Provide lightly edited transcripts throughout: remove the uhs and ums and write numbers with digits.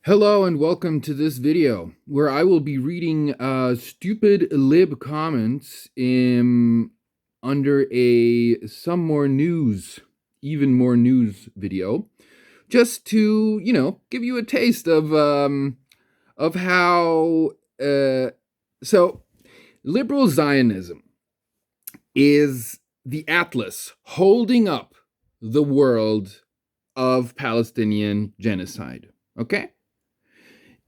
Hello and welcome to this video where I will be reading stupid lib comments under a some more news, even more news video, just to give you a taste of how so liberal Zionism is the atlas holding up the world of Palestinian genocide. Okay.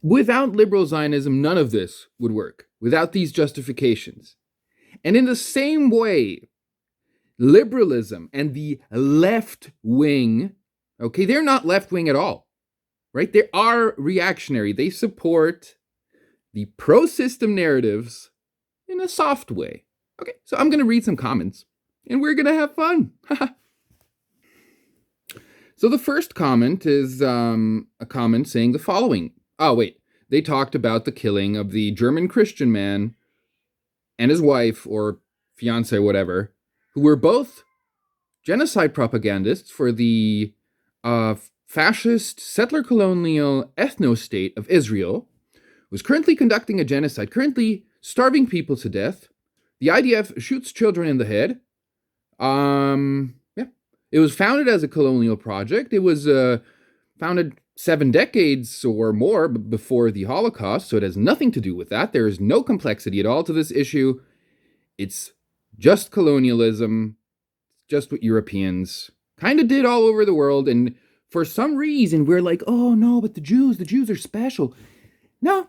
Without liberal Zionism, none of this would work, without these justifications. And in the same way, liberalism and the left wing, okay, they're not left wing at all, right? They are reactionary. They support the pro-system narratives in a soft way. Okay, so I'm going to read some comments, and we're going to have fun. So the first comment is a comment saying the following. Oh, wait. They talked about the killing of the German Christian man and his wife, or fiance, whatever, who were both genocide propagandists for the fascist settler colonial ethno-state of Israel, who's currently conducting a genocide, currently starving people to death. The IDF shoots children in the head. It was founded as a colonial project. It was founded 7 decades or more before the Holocaust, so it has nothing to do with that. There is no complexity at all to this issue. It's just colonialism, just what Europeans kind of did all over the world, and for some reason we're like, oh no, but the Jews are special. No,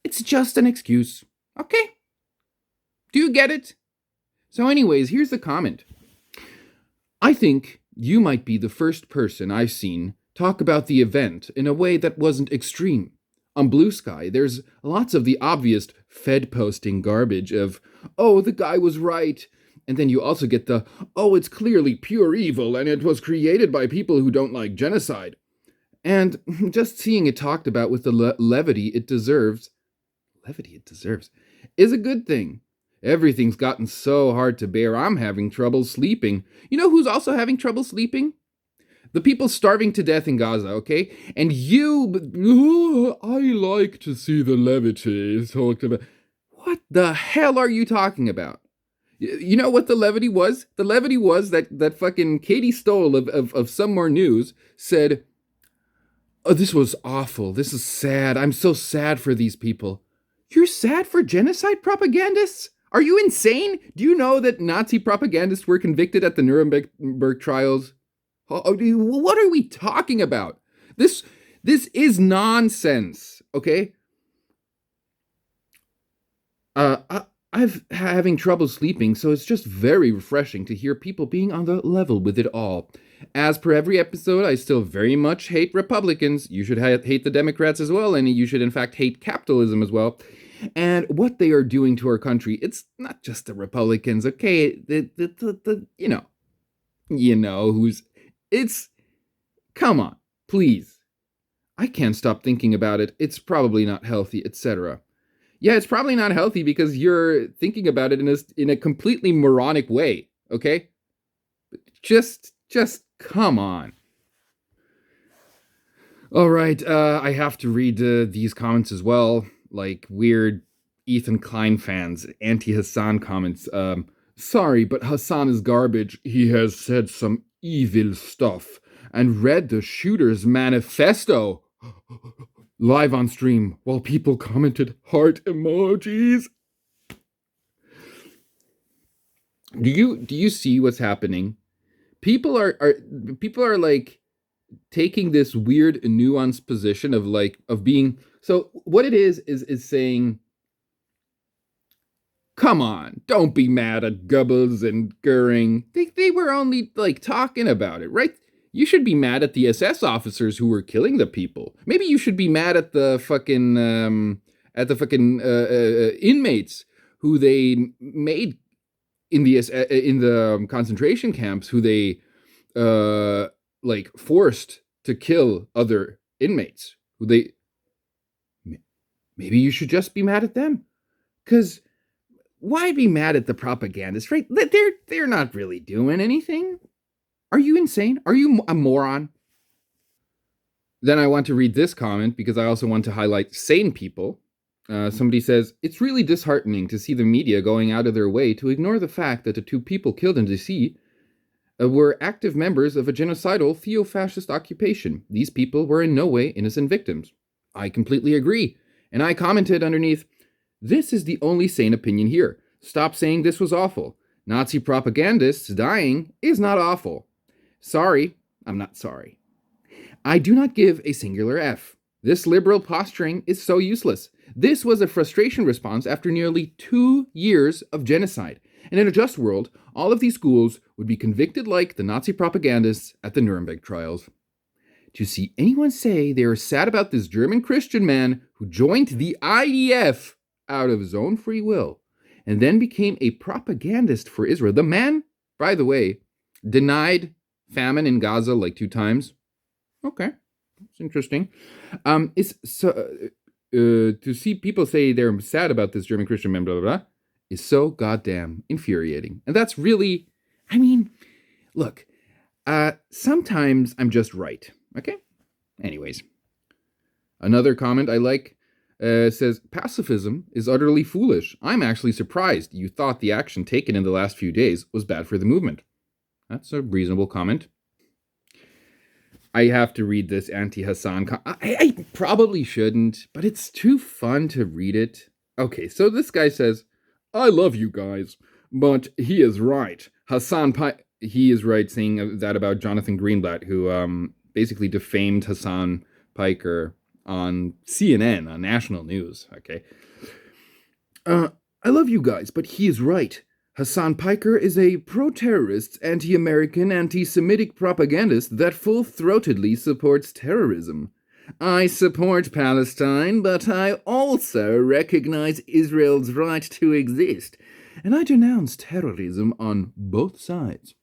it's just an excuse. Okay? Do you get it? So anyways, here's the comment. I think you might be the first person I've seen talk about the event in a way that wasn't extreme. On Blue Sky, there's lots of the obvious Fed posting garbage of, oh, the guy was right. And then you also get the, oh, it's clearly pure evil and it was created by people who don't like genocide. And just seeing it talked about with the levity it deserves, is a good thing. Everything's gotten so hard to bear, I'm having trouble sleeping. You know who's also having trouble sleeping? The people starving to death in Gaza, okay? And I like to see the levity talked about. What the hell are you talking about? You know what the levity was? The levity was that fucking Katie Stoll of Some More News said, oh, this was awful. This is sad. I'm so sad for these people. You're sad for genocide propagandists? Are you insane? Do you know that Nazi propagandists were convicted at the Nuremberg trials? What are we talking about? This is nonsense, okay? I've having trouble sleeping, so it's just very refreshing to hear people being on the level with it all. As per every episode, I still very much hate Republicans. You should hate the Democrats as well, and you should in fact hate capitalism as well. And what they are doing to our country, it's not just the Republicans, okay? Come on, please. I can't stop thinking about it. It's probably not healthy, etc. Yeah, it's probably not healthy because you're thinking about it in a completely moronic way, okay? Just come on. All right, I have to read these comments as well, like weird Ethan Klein fans, anti-Hassan comments. Sorry, but Hassan is garbage. He has said some evil stuff and read the shooter's manifesto live on stream while people commented heart emojis. Do you see what's happening? People are like taking this weird nuanced position of being, so what it is saying, come on, don't be mad at Goebbels and Goering. They were only like talking about it, right? You should be mad at the SS officers who were killing the people. Maybe you should be mad at the fucking inmates who they made in the concentration camps, who they like forced to kill other inmates. Maybe you should just be mad at them, because why be mad at the propagandists, right? They're not really doing anything. Are you insane? Are you a moron? Then I want to read this comment because I also want to highlight sane people. Somebody says, it's really disheartening to see the media going out of their way to ignore the fact that the two people killed in DC were active members of a genocidal theo-fascist occupation. These people were in no way innocent victims. I completely agree. And I commented underneath, this is the only sane opinion here. Stop saying this was awful. Nazi propagandists dying is not awful. Sorry, I'm not sorry. I do not give a singular F. This liberal posturing is so useless. This was a frustration response after nearly 2 years of genocide. And in a just world, all of these schools would be convicted like the Nazi propagandists at the Nuremberg trials. To see anyone say they are sad about this German Christian man who joined the IDF out of his own free will and then became a propagandist for Israel. The man, by the way, denied famine in Gaza like 2 times. Okay, that's interesting. To see people say they're sad about this German Christian man, blah, blah, blah, is so goddamn infuriating. And that's really, I mean, look, sometimes I'm just right, okay? Anyways, another comment I like says, pacifism is utterly foolish. I'm actually surprised you thought the action taken in the last few days was bad for the movement. That's a reasonable comment. I have to read this anti-Hassan. I probably shouldn't, but it's too fun to read it. Okay, so this guy says, I love you guys, but he is right. He is right saying that about Jonathan Greenblatt, who basically defamed Hassan Piker on CNN, on national news, okay? I love you guys, but he is right. Hassan Piker is a pro-terrorist, anti-American, anti-Semitic propagandist that full-throatedly supports terrorism. I support Palestine, but I also recognize Israel's right to exist, and I denounce terrorism on both sides.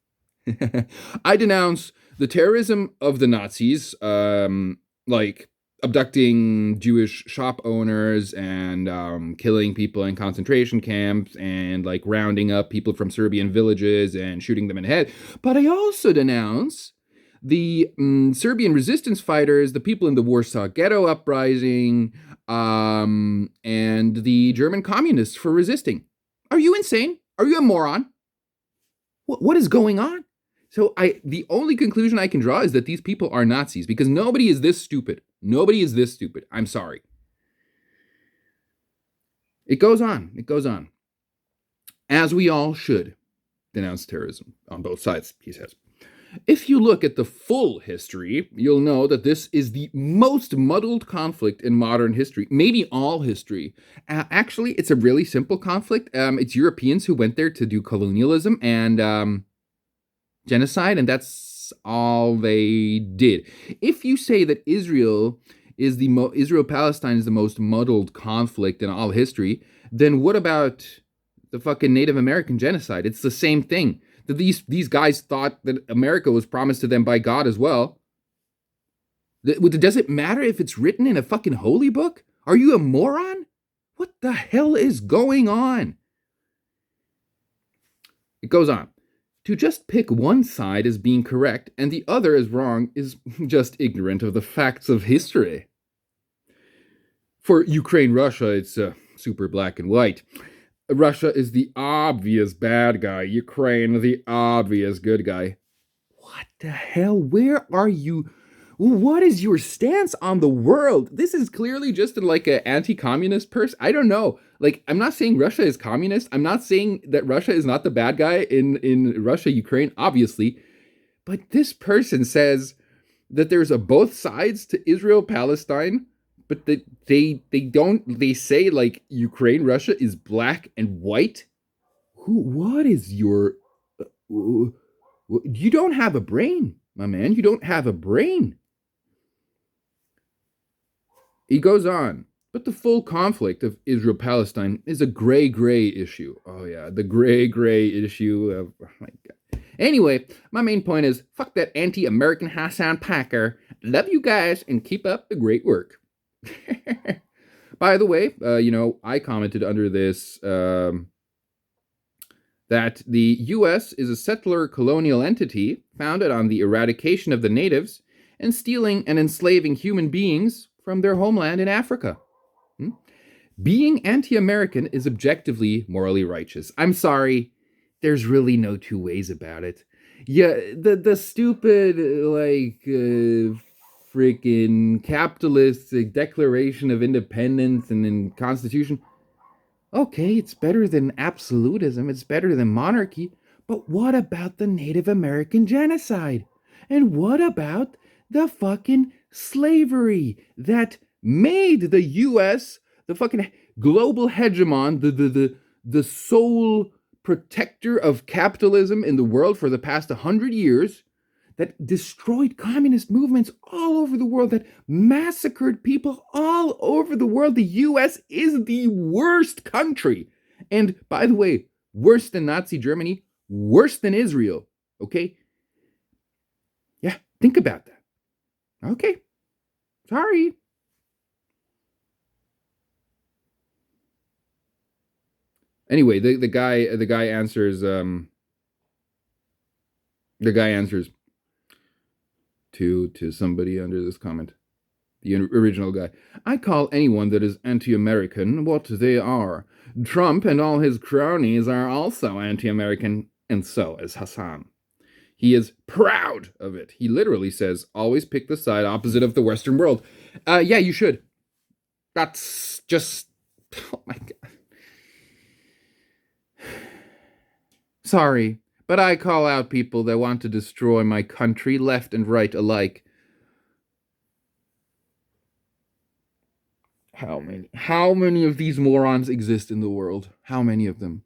I denounce the terrorism of the Nazis, like abducting Jewish shop owners and killing people in concentration camps and like rounding up people from Serbian villages and shooting them in the head. But I also denounce the Serbian resistance fighters, the people in the Warsaw Ghetto Uprising, and the German communists for resisting. Are you insane? Are you a moron? What is going on? So the only conclusion I can draw is that these people are Nazis because nobody is this stupid. Nobody is this stupid. I'm sorry. It goes on. It goes on. As we all should denounce terrorism on both sides, he says. If you look at the full history, you'll know that this is the most muddled conflict in modern history, maybe all history. Actually, it's a really simple conflict. It's Europeans who went there to do colonialism and genocide, and that's all they did. If you say that Israel Palestine is the most muddled conflict in all history, then what about the fucking Native American genocide? It's the same thing. That these guys thought that America was promised to them by God as well. Does it matter if it's written in a fucking holy book? Are you a moron? What the hell is going on? It goes on. To just pick one side as being correct and the other as wrong is just ignorant of the facts of history. For Ukraine-Russia, it's super black and white. Russia is the obvious bad guy. Ukraine, the obvious good guy. What the hell? Where are you? What is your stance on the world? This is clearly just like an anti-communist person. I don't know. Like, I'm not saying Russia is communist. I'm not saying that Russia is not the bad guy in Russia, Ukraine, obviously. But this person says that there's a both sides to Israel, Palestine, but that they say like Ukraine, Russia is black and white. What is your, you don't have a brain, my man. You don't have a brain. He goes on, but the full conflict of Israel-Palestine is a gray issue. Oh yeah, the gray issue of, oh my God. Anyway, my main point is, fuck that anti-American Hassan Piker. Love you guys and keep up the great work. By the way, I commented under this that the U.S. is a settler colonial entity founded on the eradication of the natives and stealing and enslaving human beings from their homeland in Africa. Being anti-American is objectively morally righteous. I'm sorry, there's really no two ways about it. Yeah, the stupid, freaking capitalist Declaration of Independence and then Constitution. Okay, it's better than absolutism, it's better than monarchy, but what about the Native American genocide? And what about the fucking slavery that made the US the fucking global hegemon, the sole protector of capitalism in the world for the past 100 years, that destroyed communist movements all over the world, that massacred people all over the world. The US is the worst country. And by the way, worse than Nazi Germany, worse than Israel. Okay? Yeah, think about that. Okay. Sorry. Anyway, the guy answers to somebody under this comment. The original guy. I call anyone that is anti-American what they are. Trump and all his cronies are also anti-American, and so is Hassan. He is proud of it. He literally says, always pick the side opposite of the Western world. Yeah, you should. That's just... Oh my God. Sorry, but I call out people that want to destroy my country, left and right alike. How many of these morons exist in the world? How many of them?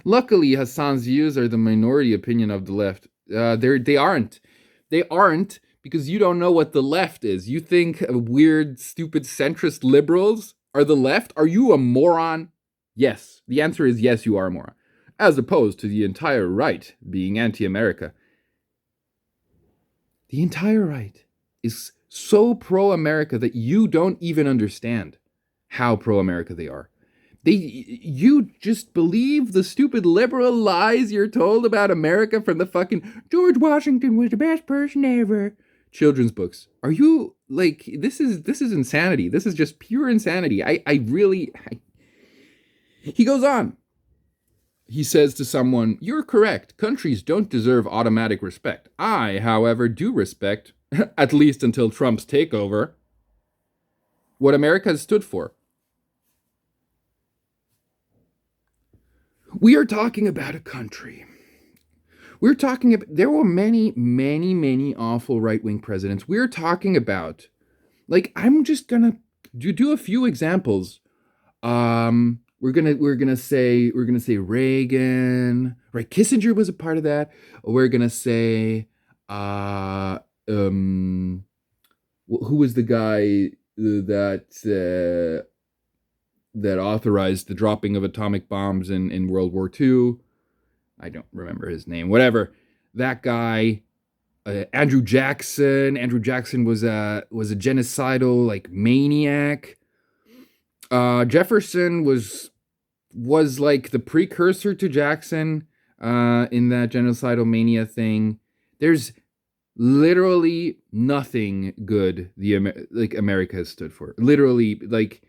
Luckily, Hassan's views are the minority opinion of the left. They aren't. They aren't because you don't know what the left is. You think weird, stupid, centrist liberals are the left? Are you a moron? Yes. The answer is yes, you are a moron. As opposed to the entire right being anti-America. The entire right is so pro-America that you don't even understand how pro-America they are. You just believe the stupid liberal lies you're told about America from the fucking George Washington was the best person ever children's books. Are you like this is insanity. This is just pure insanity. He goes on. He says to someone, "You're correct. Countries don't deserve automatic respect. I, however, do respect, at least until Trump's takeover, what America has stood for." We are talking about a country. We're talking about, there were many, many, many awful right-wing presidents. We're talking about, like, I'm just gonna do a few examples. We're gonna say Reagan, right? Kissinger was a part of that. We're gonna say, who was the guy that authorized the dropping of atomic bombs in World War II? I don't remember his name. Whatever. That guy, Andrew Jackson. Andrew Jackson was a genocidal like maniac. Jefferson was like the precursor to Jackson in that genocidal mania thing. There's literally nothing good America has stood for. Literally, like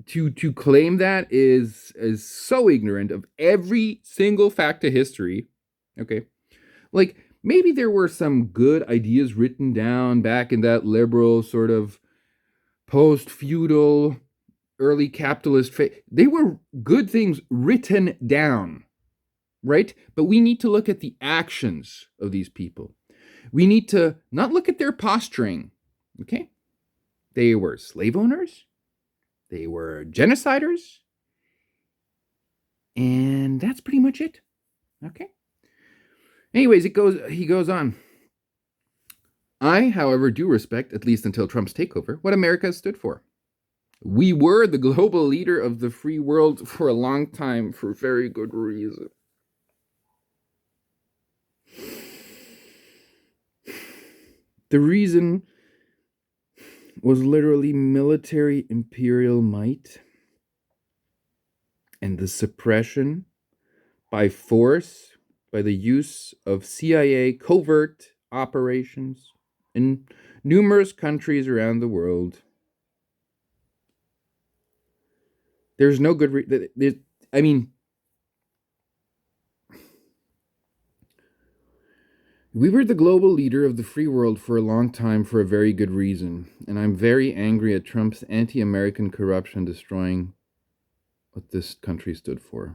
to claim that is so ignorant of every single fact of history. Okay, like maybe there were some good ideas written down back in that liberal sort of post-feudal early capitalist phase. They were good things written down, right? But we need to look at the actions of these people. We need to not look at their posturing. Okay, they were slave owners. They were genociders. And that's pretty much it. Okay. Anyways, he goes on. I, however, do respect, at least until Trump's takeover, what America has stood for. We were the global leader of the free world for a long time for very good reason. The reason was literally military imperial might and the suppression by force by the use of CIA covert operations in numerous countries around the world. There's no good I mean, we were the global leader of the free world for a long time for a very good reason, and I'm very angry at Trump's anti-American corruption destroying what this country stood for.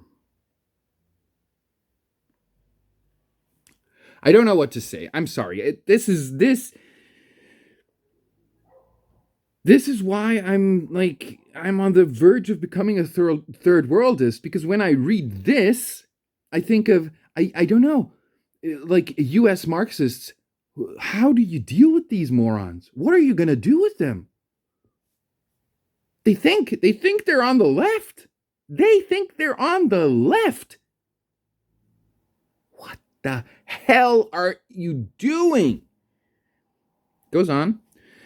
I don't know what to say. I'm sorry. This is why I'm on the verge of becoming a third worldist, because when I read this, I think of I don't know, like US Marxists. How do you deal with these morons? What are you going to do with them? They think they're on the left. They think they're on the left. What the hell are you doing? Goes on.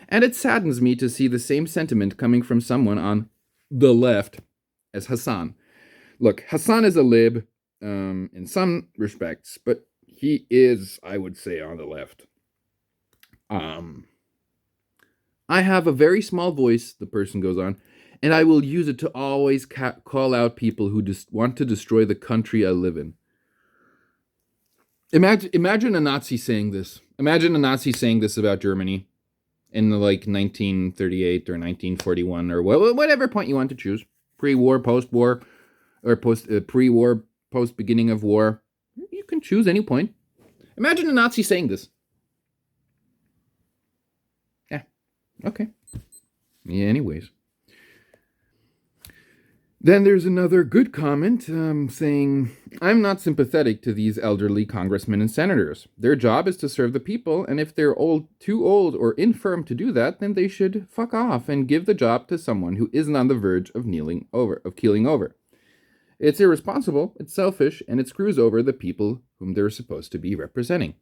And it saddens me to see the same sentiment coming from someone on the left as Hassan. Look, Hassan is a lib in some respects, but he is, I would say, on the left. I have a very small voice, the person goes on, and I will use it to always call out people who want to destroy the country I live in. Imagine a Nazi saying this. Imagine a Nazi saying this about Germany in the 1938 or 1941 or whatever point you want to choose. Pre-war, post-war, or pre-war, post-beginning of war. You can choose any point. Imagine a Nazi saying this. Yeah, okay. Yeah, anyways. Then there's another good comment saying, I'm not sympathetic to these elderly congressmen and senators. Their job is to serve the people, and if they're too old or infirm to do that, then they should fuck off and give the job to someone who isn't on the verge of keeling over. It's irresponsible, it's selfish, and it screws over the people whom they're supposed to be representing.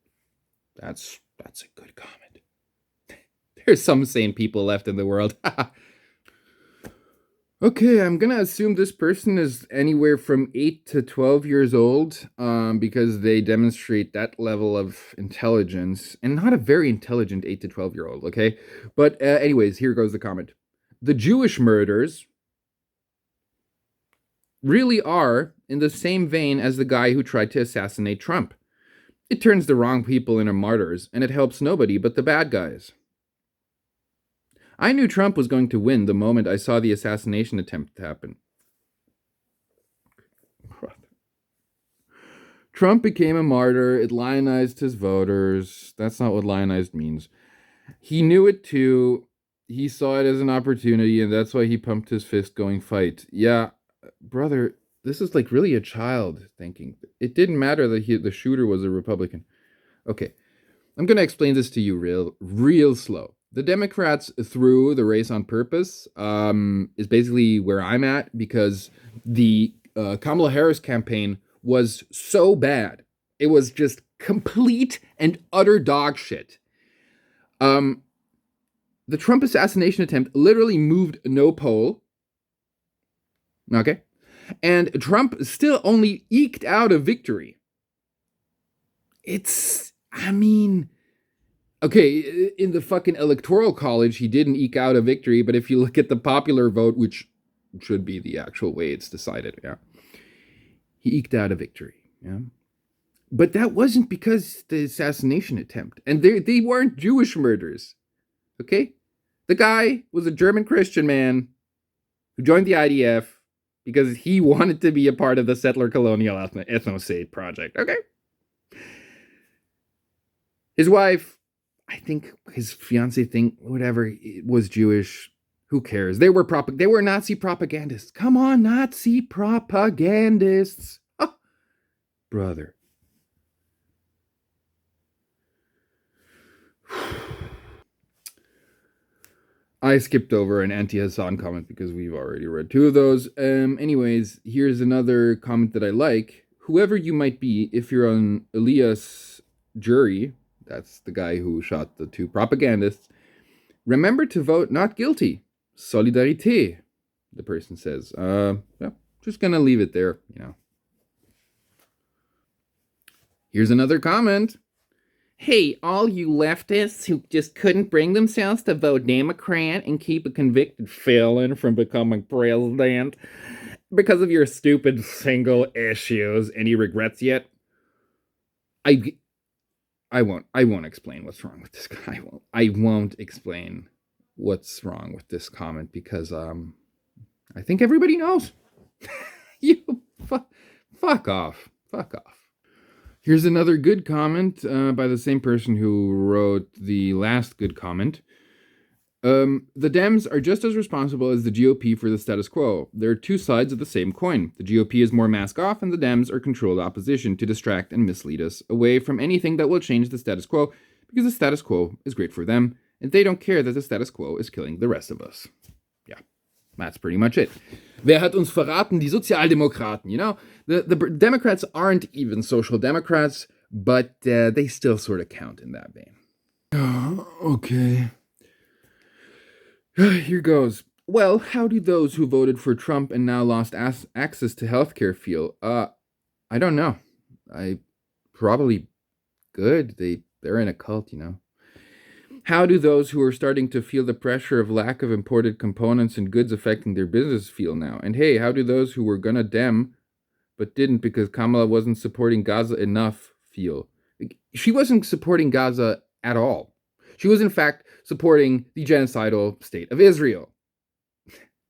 That's a good comment. There's some sane people left in the world. Okay, I'm gonna assume this person is anywhere from 8 to 12 years old, because they demonstrate that level of intelligence, and not a very intelligent 8 to 12-year-old, okay? But anyways, here goes the comment. The Jewish murders really are in the same vein as the guy who tried to assassinate Trump. It turns the wrong people into martyrs, and it helps nobody but the bad guys. I knew Trump was going to win the moment I saw the assassination attempt happen. Trump became a martyr. It lionized his voters. That's not what lionized means. He knew it too. He saw it as an opportunity, and that's why he pumped his fist going fight. Yeah, brother, this is really a child thinking. It didn't matter that the shooter was a Republican. Okay, I'm going to explain this to you real slow. The Democrats threw the race on purpose, is basically where I'm at, because the Kamala Harris campaign was so bad. It was just complete and utter dog shit. The Trump assassination attempt literally moved no poll. Okay? And Trump still only eked out a victory. Okay, in the fucking electoral college, he didn't eke out a victory, but if you look at the popular vote, which should be the actual way it's decided, yeah, he eked out a victory, yeah. But that wasn't because the assassination attempt, and they weren't Jewish murders, okay? The guy was a German Christian man who joined the IDF because he wanted to be a part of the settler colonial ethno-state project, okay? His wife, I think his fiance whatever, was Jewish. Who cares? They were Nazi propagandists. Come on, Nazi propagandists. Oh, brother. I skipped over an anti-Hassan comment because we've already read two of those. Anyways, here's another comment that I like. Whoever you might be, if you're on Elias' jury, that's the guy who shot the two propagandists, remember to vote not guilty. Solidarité, the person says. Yeah, just gonna leave it there, Here's another comment. Hey, all you leftists who just couldn't bring themselves to vote Democrat and keep a convicted felon from becoming president because of your stupid single issues. Any regrets yet? I won't explain what's wrong with this guy. I won't explain what's wrong with this comment because I think everybody knows. You fuck off. Fuck off. Here's another good comment by the same person who wrote the last good comment. The Dems are just as responsible as the GOP for the status quo. They're two sides of the same coin. The GOP is more mask off, and the Dems are controlled opposition to distract and mislead us away from anything that will change the status quo, because the status quo is great for them, and they don't care that the status quo is killing the rest of us. Yeah, that's pretty much it. Wer hat uns verraten? Die Sozialdemokraten, you know? The Democrats aren't even social democrats, but they still sort of count in that vein. Okay. Here goes. Well, how do those who voted for Trump and now lost access to healthcare feel? I don't know. Probably good. They're in a cult, you know. How do those who are starting to feel the pressure of lack of imported components and goods affecting their business feel now? And hey, how do those who were gonna Dem but didn't because Kamala wasn't supporting Gaza enough feel? She wasn't supporting Gaza at all. She was, in fact, supporting the genocidal state of Israel.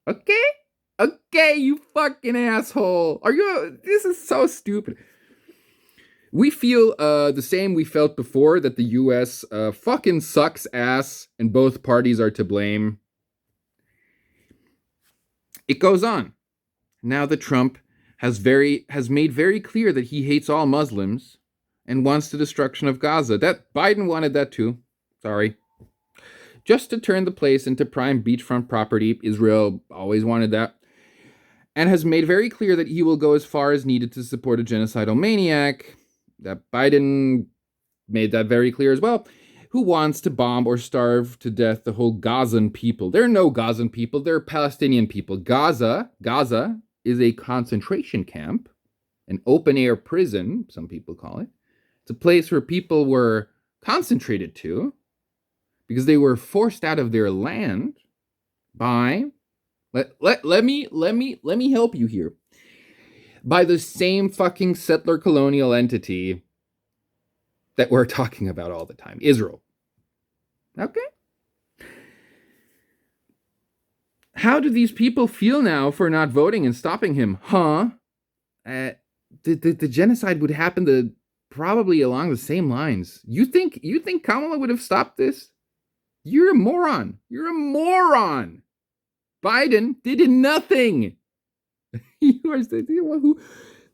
Okay? Okay, you fucking asshole. This is so stupid. We feel the same we felt before, that the U.S. Fucking sucks ass and both parties are to blame. It goes on. Now that Trump has made very clear that he hates all Muslims and wants the destruction of Gaza. That Biden wanted that too. Sorry. Just to turn the place into prime beachfront property. Israel always wanted that. And has made very clear that he will go as far as needed to support a genocidal maniac. That Biden made that very clear as well. Who wants to bomb or starve to death the whole Gazan people. There are no Gazan people. They're Palestinian people. Gaza is a concentration camp. An open-air prison, some people call it. It's a place where people were concentrated to because they were forced out of their land by let me help you here. By the same fucking settler colonial entity that we're talking about all the time, Israel. Okay? How do these people feel now for not voting and stopping him? Huh? The genocide would happen probably along the same lines. You think Kamala would have stopped this? You're a moron. You're a moron. Biden did nothing. You are saying,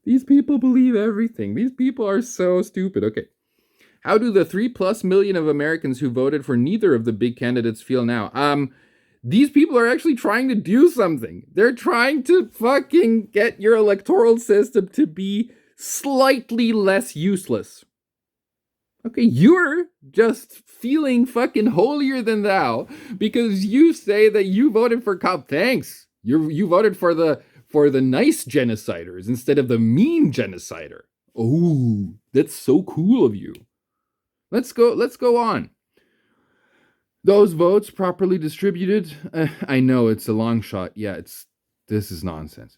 these people believe everything. These people are so stupid. Okay. How do the 3+ million of Americans who voted for neither of the big candidates feel now? These people are actually trying to do something. They're trying to fucking get your electoral system to be slightly less useless. Okay, you're just feeling fucking holier than thou because you say that you voted for Trump. Thanks. You voted for the nice genociders instead of the mean genocider. Oh, that's so cool of you. Let's go on. Those votes properly distributed. I know it's a long shot. Yeah, this is nonsense.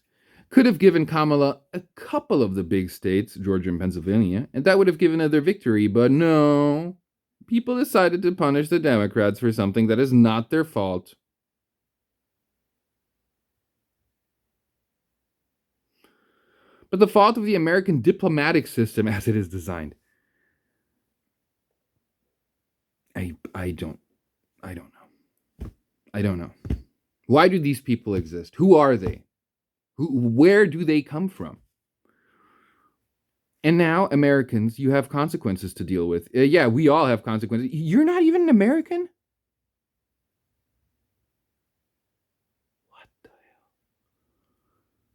Could have given Kamala a couple of the big states, Georgia and Pennsylvania, and that would have given her their victory, but no. People decided to punish the Democrats for something that is not their fault. But the fault of the American diplomatic system as it is designed. I don't know. Why do these people exist? Who are they? Where do they come from? And now, Americans, you have consequences to deal with. Yeah, we all have consequences. You're not even an American? What the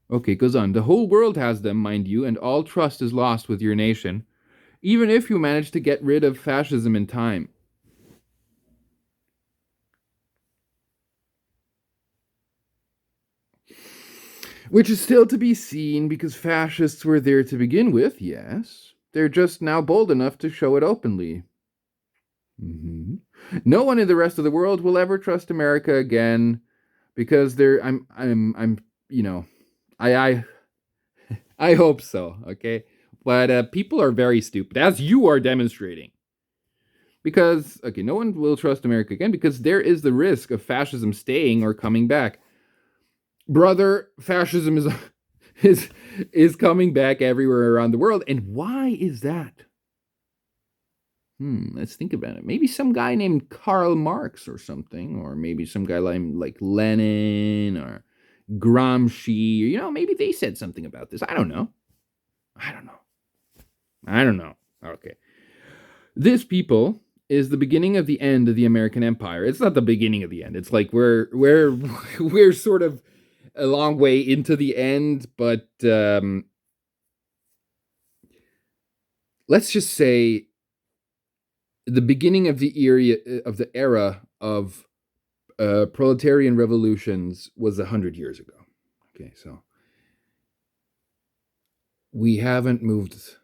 hell? Okay, goes on. The whole world has them, mind you, and all trust is lost with your nation, even if you manage to get rid of fascism in time. Which is still to be seen because fascists were there to begin with, yes. They're just now bold enough to show it openly. Mm-hmm. No one in the rest of the world will ever trust America again because you know, I I hope so, okay? But people are very stupid, as you are demonstrating. Because, okay, no one will trust America again because there is the risk of fascism staying or coming back. Brother, fascism is is coming back everywhere around the world. And why is that? Let's think about it. Maybe some guy named Karl Marx or something, or maybe some guy like Lenin or Gramsci. Maybe they said something about this. I don't know. I don't know. I don't know. Okay. This people is the beginning of the end of the American Empire. It's not the beginning of the end. It's like we're sort of a long way into the end, but let's just say the beginning of the era of proletarian revolutions was 100 years ago. Okay, so we haven't moved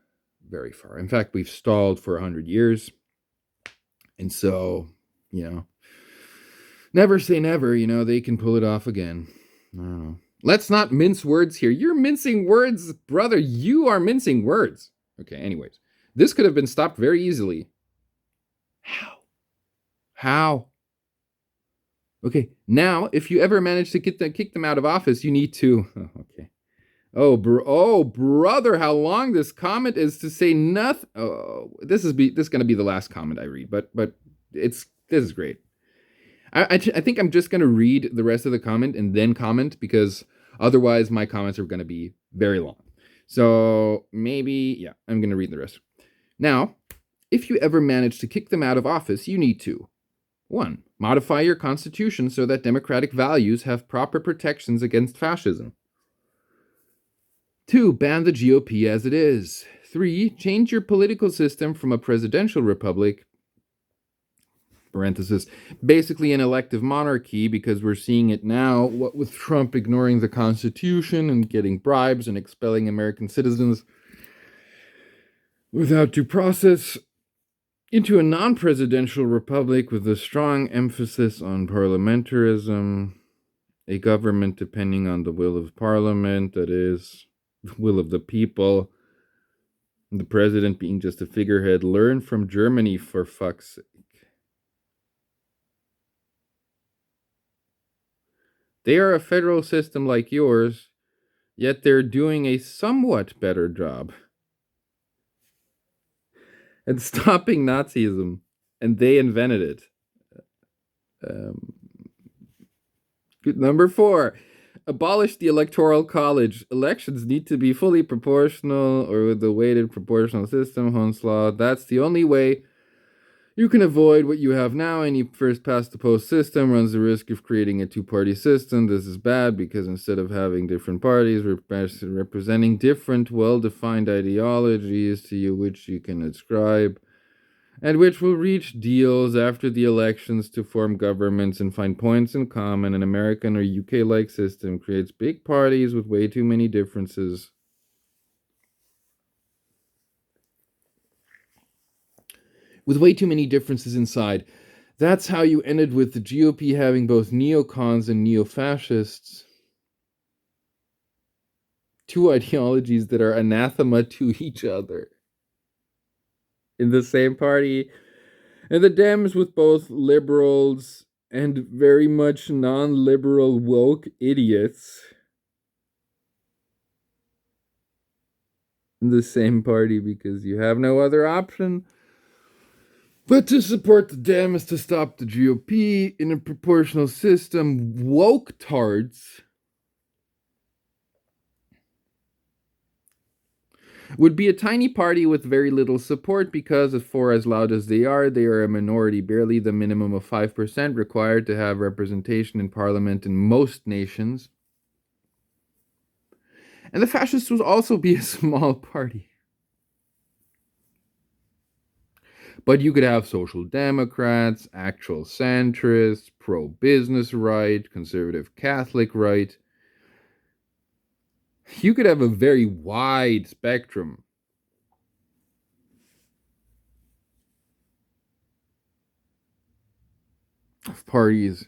very far. In fact, we've stalled for 100 years. And so, never say never, they can pull it off again. I don't know. Let's not mince words here. You're mincing words, brother. You are mincing words. Okay, anyways. This could have been stopped very easily. How? Okay, now, if you ever manage to kick them out of office, you need to... okay. Oh, brother, how long this comment is to say nothing. Oh, this is going to be the last comment I read, but this is great. I think I'm just going to read the rest of the comment and then comment because otherwise my comments are going to be very long. So maybe, yeah, I'm going to read the rest. Now, if you ever manage to kick them out of office, you need to 1. Modify your constitution so that democratic values have proper protections against fascism. 2. Ban the GOP as it is. 3. Change your political system from a presidential republic, parenthesis, basically an elective monarchy, because we're seeing it now, what with Trump ignoring the Constitution and getting bribes and expelling American citizens without due process, into a non-presidential republic with a strong emphasis on parliamentarism, a government depending on the will of parliament, that is, the will of the people, the president being just a figurehead. Learn from Germany, for fuck's sake. They are a federal system like yours, yet they're doing a somewhat better job at stopping Nazism, and they invented it. Number 4, abolish the Electoral College. Elections need to be fully proportional or with the weighted proportional system, Hund's law. That's the only way you can avoid what you have now. Any first past the post system runs the risk of creating a two-party system. This is bad because instead of having different parties representing different well-defined ideologies to you which you can ascribe, and which will reach deals after the elections to form governments and find points in common, an American or UK-like system creates big parties with way too many differences. With way too many differences inside. That's how you ended with the GOP having both neocons and neo-fascists. Two ideologies that are anathema to each other. In the same party. And the Dems with both liberals and very much non-liberal woke idiots. In the same party because you have no other option but to support the Dems to stop the GOP in a proportional system. Woke tards would be a tiny party with very little support because, for as loud as they are a minority, barely the minimum of 5% required to have representation in parliament in most nations. And the fascists would also be a small party. But you could have social democrats, actual centrists, pro-business right, conservative Catholic right. You could have a very wide spectrum. of parties,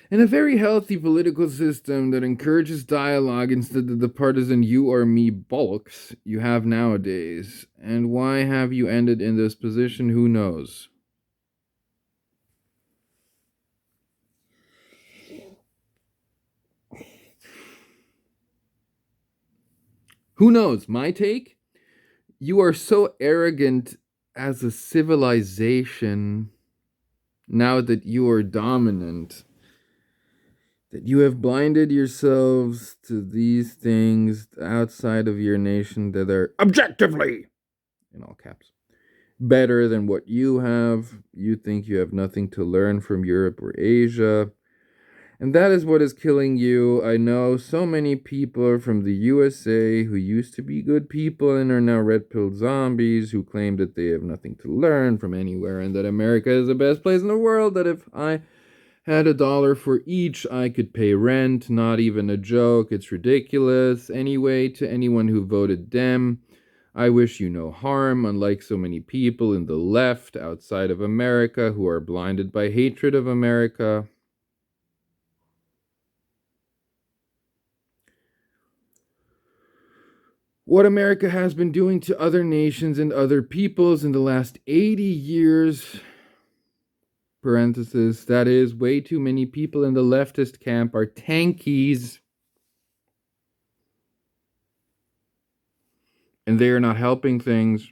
and a very healthy political system that encourages dialogue instead of the partisan you or me bollocks you have nowadays. And why have you ended in this position? Who knows? Who knows? My take? You are so arrogant as a civilization now that you are dominant, that you have blinded yourselves to these things outside of your nation that are objectively, in all caps, better than what you have. You think you have nothing to learn from Europe or Asia. And that is what is killing you. I know so many people from the USA who used to be good people and are now red pill zombies who claim that they have nothing to learn from anywhere and that America is the best place in the world, that if I had $1 for each, I could pay rent. Not even a joke. It's ridiculous. Anyway, to anyone who voted Dem, I wish you no harm, unlike so many people in the left outside of America who are blinded by hatred of America. What America has been doing to other nations and other peoples in the last 80 years, parenthesis, that is, way too many people in the leftist camp are tankies, and they are not helping things.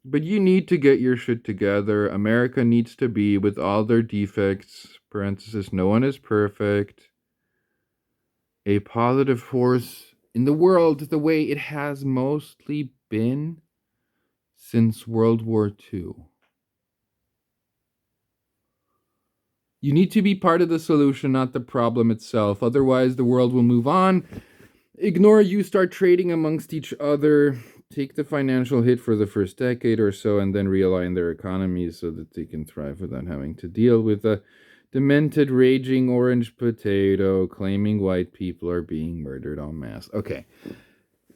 But you need to get your shit together. America needs to be, with all their defects, parenthesis, no one is perfect, a positive force in the world the way it has mostly been since World War II. You need to be part of the solution, not the problem itself. Otherwise, the world will move on. Ignore you, start trading amongst each other, take the financial hit for the first decade or so, and then realign their economies so that they can thrive without having to deal with a demented, raging orange potato claiming white people are being murdered en masse. Okay.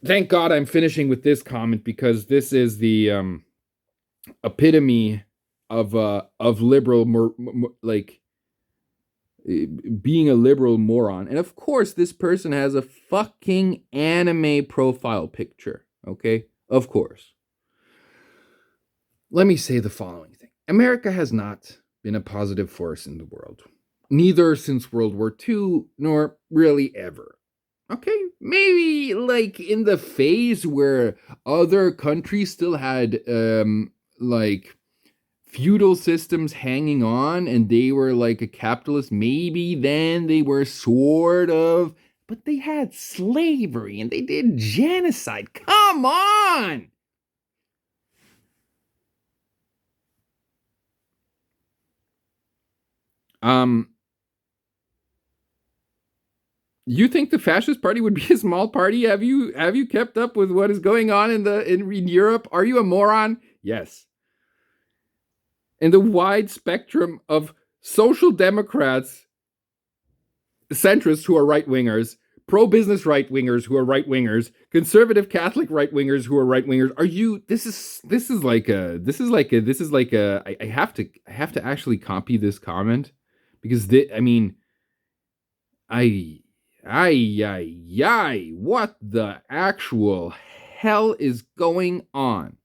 Thank God I'm finishing with this comment, because this is the epitome of liberal, being a liberal moron. And of course, this person has a fucking anime profile picture. Okay? Of course. Let me say the following thing. America has not been a positive force in the world. Neither since World War II, nor really ever. Okay? Maybe like in the phase where other countries still had like feudal systems hanging on and they were like a capitalist, maybe then they were sort of, but they had slavery and they did genocide. Come on! You think the fascist party would be a small party? Have you kept up with what is going on in Europe? Are you a moron? Yes. And the wide spectrum of social democrats, centrists who are right-wingers, pro-business right-wingers who are right-wingers, conservative Catholic right-wingers who are right-wingers. Are you, this is like a I have to actually copy this comment, because what the actual hell is going on?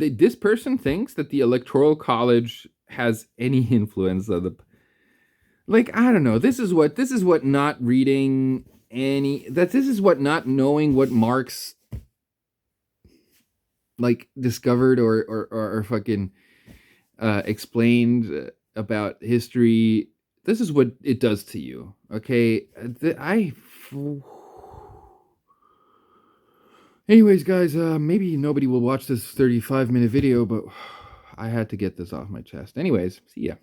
This person thinks that the Electoral College has any influence on the, like, I don't know. This is what not reading this is what not knowing what Marx like discovered or fucking explained about history. This is what it does to you. Okay, anyways, guys, maybe nobody will watch this 35-minute video, but I had to get this off my chest. Anyways, see ya.